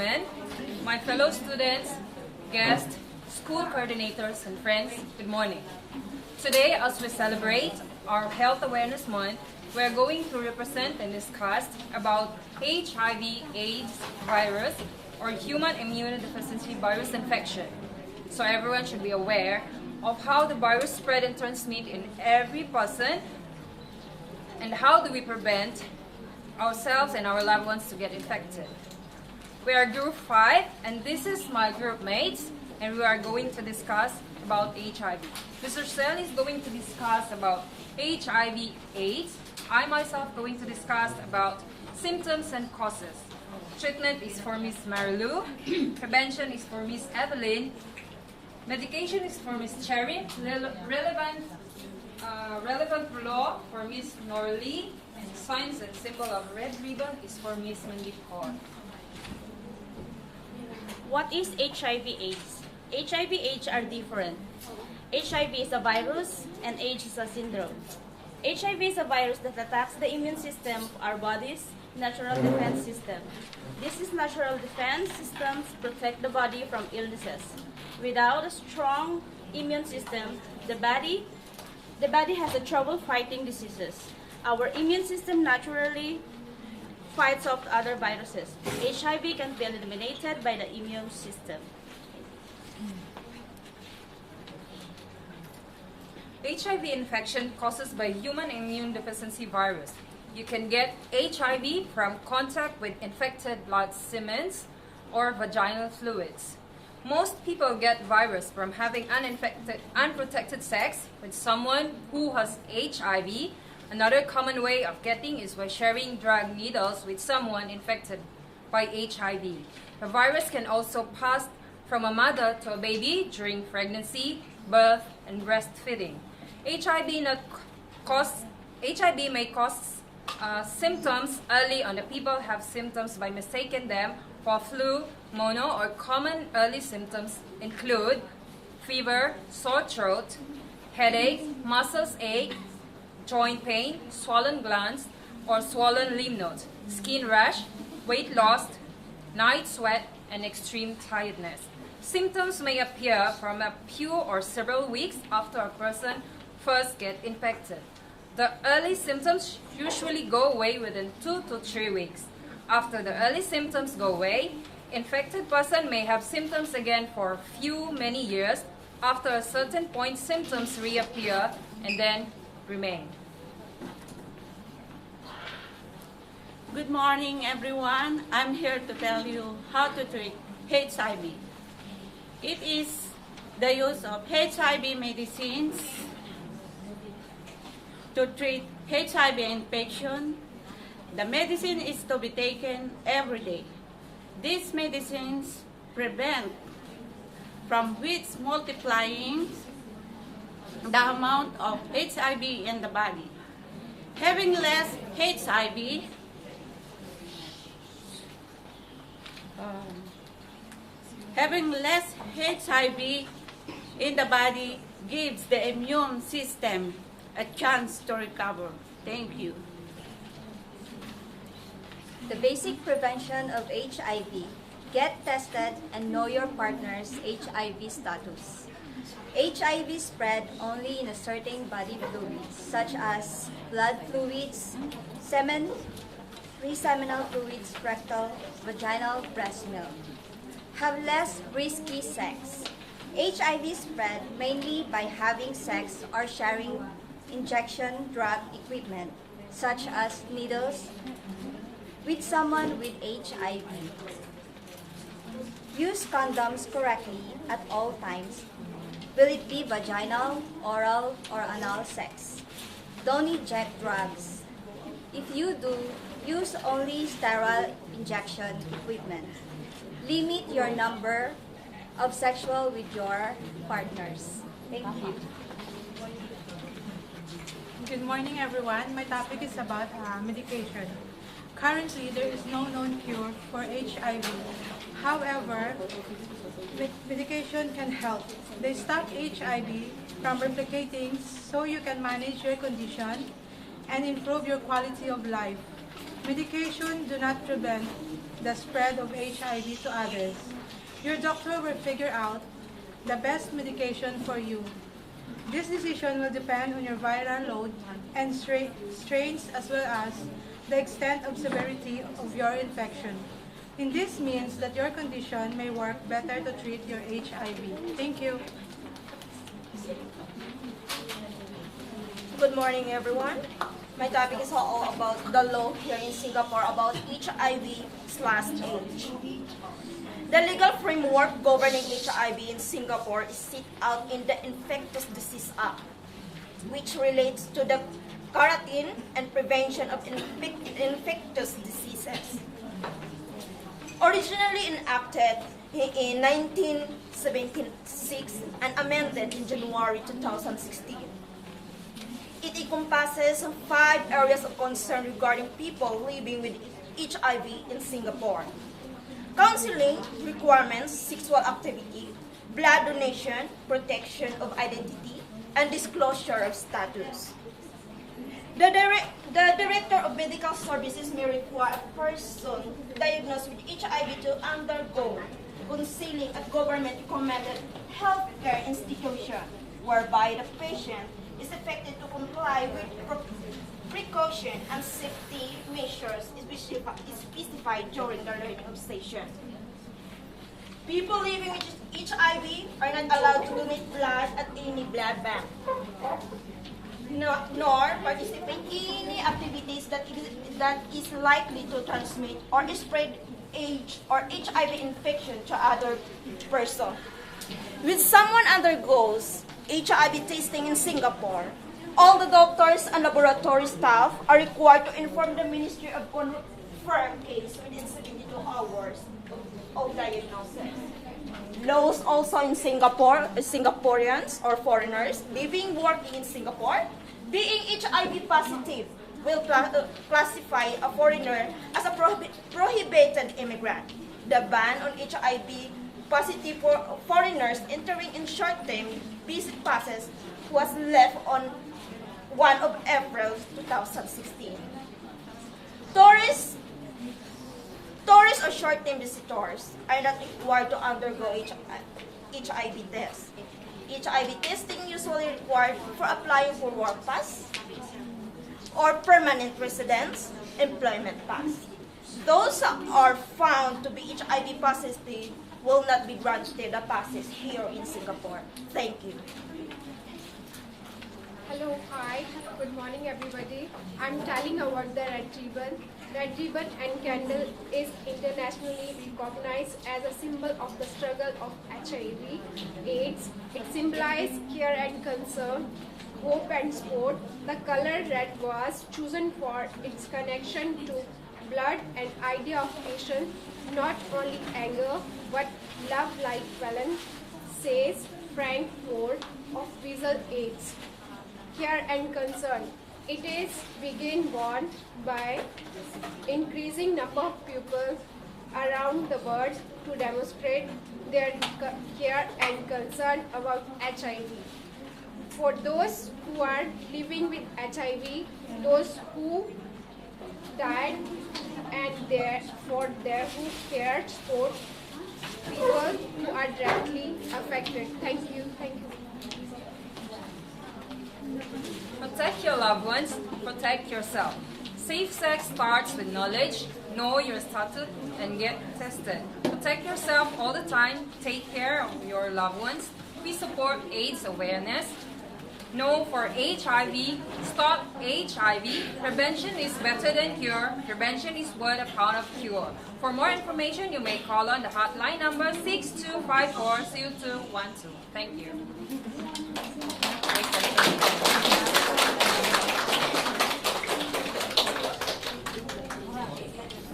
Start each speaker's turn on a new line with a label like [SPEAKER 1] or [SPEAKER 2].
[SPEAKER 1] gentlemen, my fellow students, guests, school coordinators, and friends, good morning. Today, as we celebrate our Health Awareness Month, we are going to represent and discuss about HIV/AIDS virus or human immunodeficiency virus infection. So everyone should be aware of how the virus spread and transmit in every person and how do we prevent ourselves and our loved ones to get infected. We are group 5 and this is my group mates and we are going to discuss about HIV. Mr. Sel is going to discuss about HIV/AIDS. I myself going to discuss about symptoms and causes. Treatment is for Miss Marilu. Prevention is for Miss Evelyn. Medication is for Miss Cherry. Relevant law for Miss Norlie. Signs and symbol of red ribbon is for Miss Mandeep Kaur.
[SPEAKER 2] What is HIV/AIDS? HIV/AIDS are different. HIV is a virus and AIDS is a syndrome. HIV is a virus that attacks the immune system of our body's natural defense system. These natural defense systems protect the body from illnesses. Without a strong immune system, the body has a trouble fighting diseases. Our immune system naturally fights off other viruses. HIV can be eliminated by the immune system.
[SPEAKER 1] HIV infection caused by human immune deficiency virus. You can get HIV from contact with infected blood semen or vaginal fluids. Most people get virus from having unprotected sex with someone who has HIV. Another common way of getting is by sharing drug needles with someone infected by HIV. The virus can also pass from a mother to a baby during pregnancy, birth, and breastfeeding. HIV may cause symptoms early on. The people have symptoms by mistaking them for flu, mono, or common early symptoms include fever, sore throat, headache, muscles ache, joint pain, swollen glands or swollen lymph nodes, skin rash, weight loss, night sweat, and extreme tiredness. Symptoms may appear from a few or several weeks after a person first gets infected. The early symptoms usually go away within 2 to 3 weeks. After the early symptoms go away, infected person may have symptoms again for many years. After a certain point, symptoms reappear and then remain.
[SPEAKER 3] Good morning, everyone. I'm here to tell you how to treat HIV. It is the use of HIV medicines to treat HIV infection. The medicine is to be taken every day. These medicines prevent from which multiplying the amount of HIV in the body. Having less HIV in the body gives the immune system a chance to recover. Thank you.
[SPEAKER 4] The basic prevention of HIV. Get tested and know your partner's HIV status. HIV spread only in a certain body fluids such as blood fluids, semen, pre-seminal fluids, rectal, vaginal, breast milk. Have less risky sex. HIV spread mainly by having sex or sharing injection drug equipment such as needles with someone with HIV. Use condoms correctly at all times. Will it be vaginal, oral, or anal sex? Don't inject drugs. If you do, use only sterile injection equipment. Limit your number of sexual with your partners. Thank you.
[SPEAKER 5] Good morning, everyone. My topic is about medication. Currently, there is no known cure for HIV. However, medication can help. They stop HIV from replicating so you can manage your condition and improve your quality of life. Medication do not prevent the spread of HIV to others. Your doctor will figure out the best medication for you. This decision will depend on your viral load and strains as well as the extent of severity of your infection. And this means that your condition may work better to treat your HIV. Thank you.
[SPEAKER 6] Good morning, everyone. My topic is all about the law here in Singapore about HIV/AIDS. The legal framework governing HIV in Singapore is set out in the Infectious Disease Act, which relates to the quarantine and prevention of infectious diseases. Originally enacted in 1976 and amended in January 2016. It encompasses 5 areas of concern regarding people living with HIV in Singapore: counseling requirements, sexual activity, blood donation, protection of identity, and disclosure of status. The Director of Medical Services may require a person diagnosed with HIV to undergo counseling at government-recommended healthcare institution, whereby the patient is expected to comply with precaution and safety measures specified during the learning session. People living with HIV are not allowed to donate blood at any blood bank, nor participate in any activities that is likely to transmit or spread AIDS or HIV infection to other person. When someone undergoes HIV testing in Singapore, all the doctors and laboratory staff are required to inform the Ministry of confirmed case within 72 hours of diagnosis. Those also in Singapore, Singaporeans or foreigners living, working in Singapore, being HIV positive will classify a foreigner as a prohibited immigrant. The ban on HIV positive foreigners entering in short-term visit passes was left on 1 of April 2016. Tourists or short-term visitors are not required to undergo HIV tests. HIV testing usually required for applying for work pass or permanent residence employment pass. Those are found to be HIV positive will not be granted the passes here in Singapore. Thank you.
[SPEAKER 7] Hello, hi, good morning everybody. I'm telling about the Red Ribbon. Red Ribbon and Candle is internationally recognized as a symbol of the struggle of HIV/AIDS. It symbolizes care and concern, hope and sport. The color red was chosen for its connection to blood and idea of passion, not only anger, but love like Valen, says Frank Ford of Visual AIDS. Care and concern. It is begin born by increasing number of people around the world to demonstrate their care and concern about HIV. For those who are living with HIV, those who died, and for their who cared for people who are directly affected. Thank you. Thank you.
[SPEAKER 1] Protect your loved ones, protect yourself. Safe sex starts with knowledge, know your status, and get tested. Protect yourself all the time, take care of your loved ones. We support AIDS awareness. No for HIV, stop HIV. Prevention is better than cure. Prevention is worth a pound of cure. For more information, you may call on the hotline number 6254-0212. Thank you.